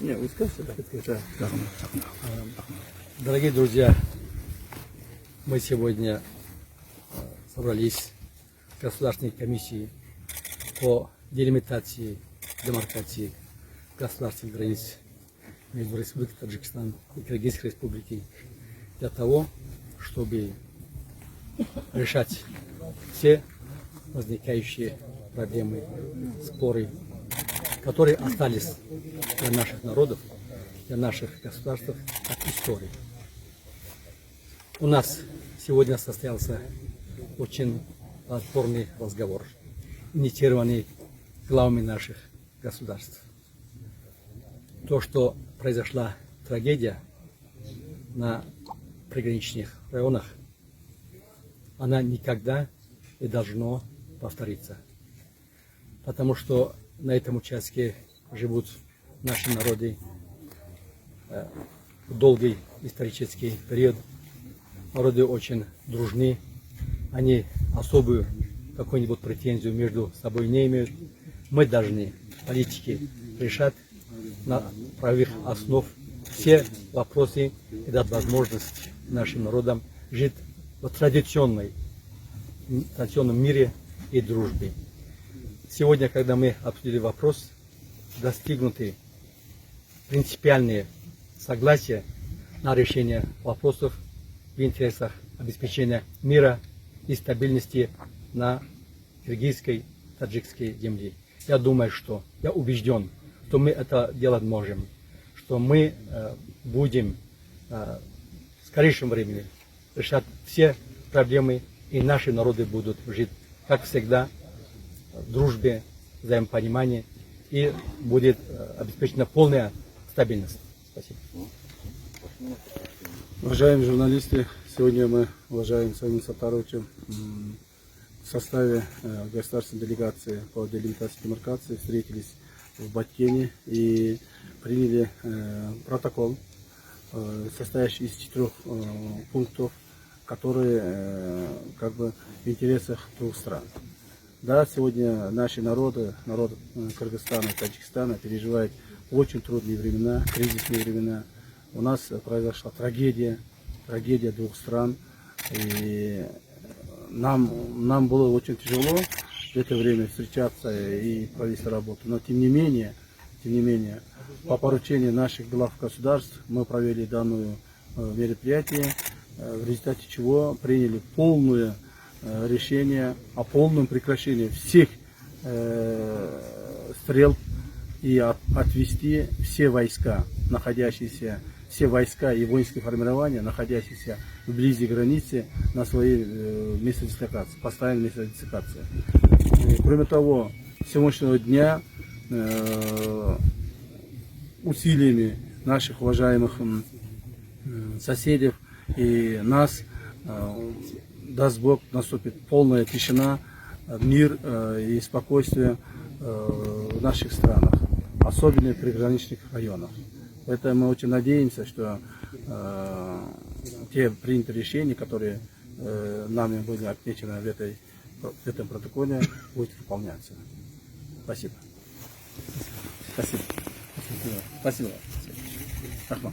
Не, вы скажете, да? Да. Дорогие друзья, мы сегодня собрались в Государственной комиссии по делимитации, демаркации государственных границ между Республикой Таджикистан и Кыргызской Республикой для того, чтобы решать все возникающие проблемы, споры, которые остались для наших народов, для наших государств от истории. У нас сегодня состоялся очень плодотворный разговор, инициированный главами наших государств. То, что произошла трагедия на приграничных районах, она никогда не должна повториться. Потому что на этом участке живут наши народы в долгий исторический период. Народы очень дружны, они особую какую-нибудь претензию между собой не имеют. Мы должны, политики, решать на правовых основах все вопросы и дать возможность нашим народам жить в традиционном мире и дружбе. Сегодня, когда мы обсудили вопрос, достигнуты принципиальные согласия на решение вопросов в интересах обеспечения мира и стабильности на киргизской, таджикской земле. Я думаю, я убежден, что мы это делать можем, что мы будем в скорейшем времени решать все проблемы, и наши народы будут жить, как всегда, в дружбе, взаимопонимании, и будет обеспечена полная стабильность. Спасибо. Уважаемые журналисты, сегодня мы, уважаемым Самим Саттаровичем, в составе государственной делегации по делимитации и демаркации встретились в Баткене и приняли протокол, состоящий из 4 пунктов, которые в интересах двух стран. Да, сегодня наши народы, народ Кыргызстана и Таджикистана переживают очень трудные времена, кризисные времена. У нас произошла трагедия двух стран. И нам было очень тяжело в это время встречаться и провести работу. Но тем не менее, по поручению наших глав государств мы провели данное мероприятие, в результате чего приняли полное решение о полном прекращении всех стрельб и отвести все войска и воинские формирования, находящиеся вблизи границы, на свои места дислокации, постоянные места дислокации. Кроме того, с сегодняшнего дня усилиями наших уважаемых соседей и нас, даст Бог, наступит полная тишина, мир и спокойствие в наших странах, особенно в приграничных районах. Поэтому мы очень надеемся, что те принятые решения, которые нами были отмечены в этом протоколе, будут выполняться. Спасибо. Спасибо. Спасибо. Спасибо.